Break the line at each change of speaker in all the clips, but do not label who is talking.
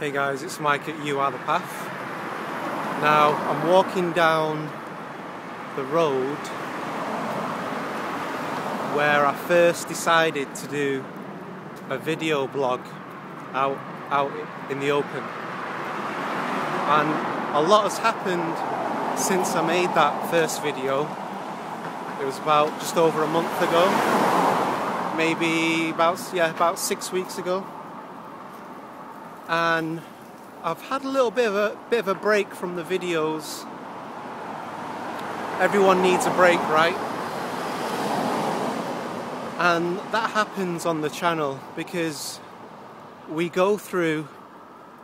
Hey guys, it's Mike at You Are The Path. Now, I'm walking down the road where I first decided to do a video blog out in the open. And a lot has happened since I made that first video. It was about just over a month ago, maybe about 6 weeks ago. And I've had a little bit of a break from the videos. Everyone needs a break, right? And that happens on the channel because we go through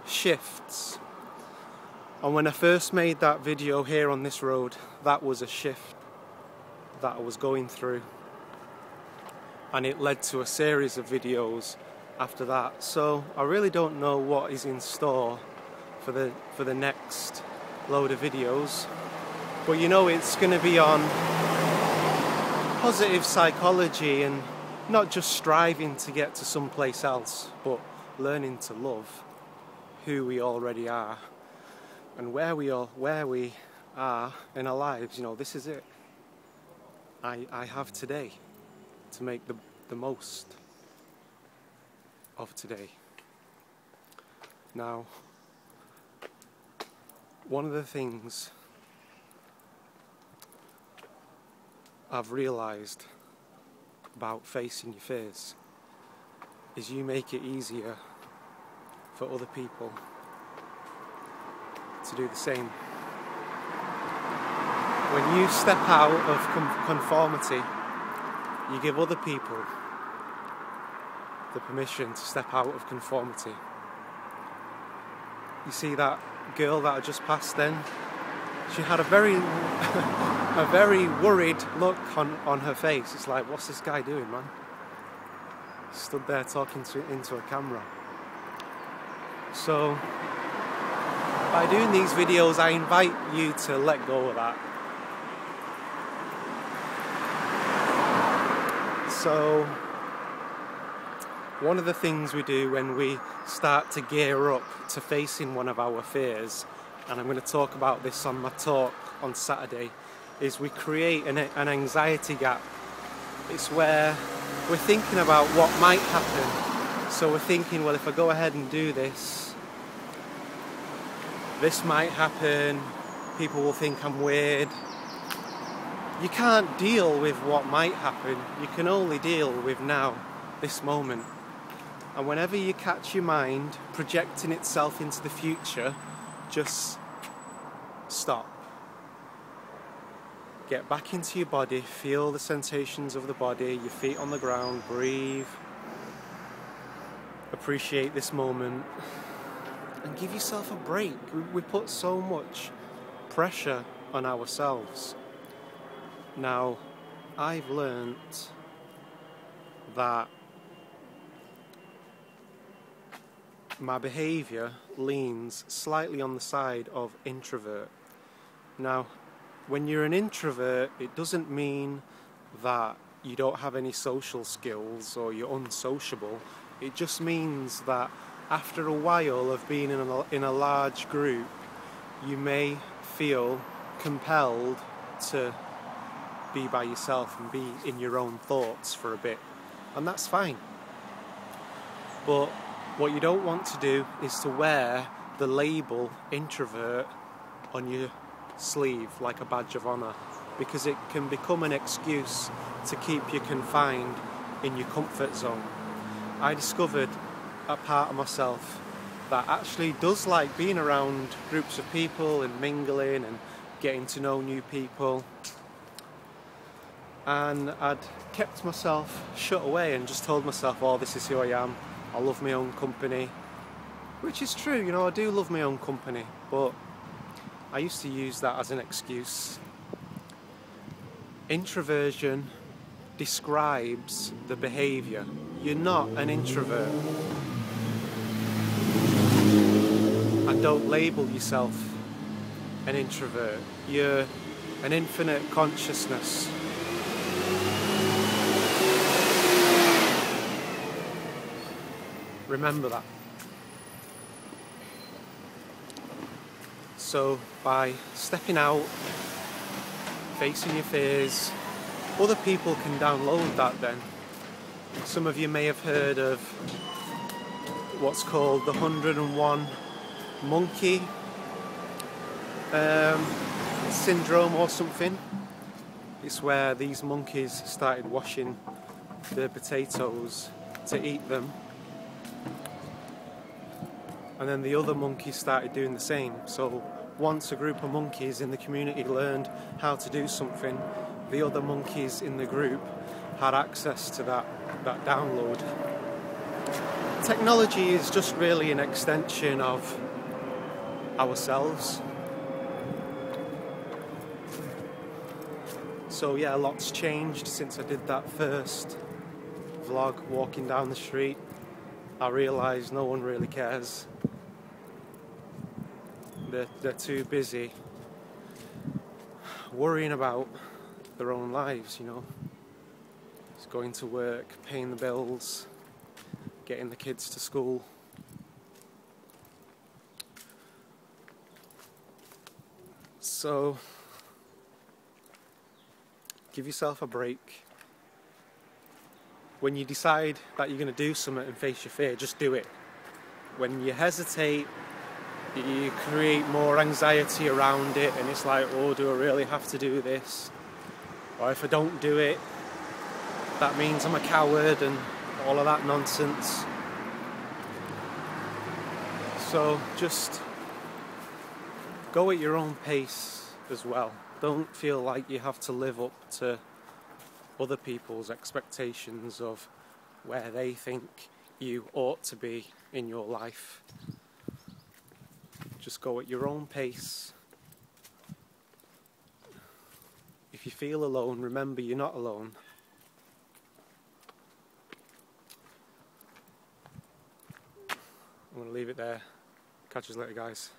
shifts. And when I first made that video here on this road, that was a shift that I was going through. And it led to a series of videos after that. So I really don't know what is in store for the next load of videos, but you know it's going to be on positive psychology and not just striving to get to someplace else, but learning to love who we already are and where we are in our lives. You know, this is it. I have today to make the most of today. Now, one of the things I've realised about facing your fears is you make it easier for other people to do the same. When you step out of conformity, you give other people the permission to step out of conformity. You see that girl that I just passed then? She had a very worried look on her face. It's like, what's this guy doing, man? Stood there talking into a camera. So by doing these videos, I invite you to let go of that. So one of the things we do when we start to gear up to facing one of our fears, and I'm going to talk about this on my talk on Saturday, is we create an anxiety gap. It's where we're thinking about what might happen. So we're thinking, well, if I go ahead and do this, this might happen, people will think I'm weird. You can't deal with what might happen. You can only deal with now, this moment. And whenever you catch your mind projecting itself into the future, just stop. Get back into your body, feel the sensations of the body, your feet on the ground, breathe. Appreciate this moment. And give yourself a break. We put so much pressure on ourselves. Now, I've learnt that my behaviour leans slightly on the side of introvert. Now, when you're an introvert, it doesn't mean that you don't have any social skills or you're unsociable. It just means that after a while of being in a large group, you may feel compelled to be by yourself and be in your own thoughts for a bit. And that's fine. But what you don't want to do is to wear the label introvert on your sleeve like a badge of honour, because it can become an excuse to keep you confined in your comfort zone. I discovered a part of myself that actually does like being around groups of people and mingling and getting to know new people. And I'd kept myself shut away and just told myself, oh, this is who I am. I love my own company, which is true, you know, I do love my own company, but I used to use that as an excuse. Introversion describes the behaviour. You're not an introvert. And don't label yourself an introvert. You're an infinite consciousness. Remember that. So by stepping out, facing your fears, other people can download that then. Some of you may have heard of what's called the 101 monkey syndrome or something. It's where these monkeys started washing the potatoes to eat them, and then the other monkeys started doing the same. So once a group of monkeys in the community learned how to do something, the other monkeys in the group had access to that download. Technology is just really an extension of ourselves. So yeah, a lot's changed since I did that first vlog walking down the street. I realised no one really cares. They're too busy worrying about their own lives, you know. Just going to work, paying the bills, getting the kids to school. So give yourself a break. When you decide that you're going to do something and face your fear, just do it. When you hesitate, you create more anxiety around it, and it's like, oh, do I really have to do this? Or if I don't do it, that means I'm a coward, and all of that nonsense. So just go at your own pace as well. Don't feel like you have to live up to other people's expectations of where they think you ought to be in your life. Just go at your own pace. If you feel alone, remember you're not alone. I'm going to leave it there. Catch you later, guys.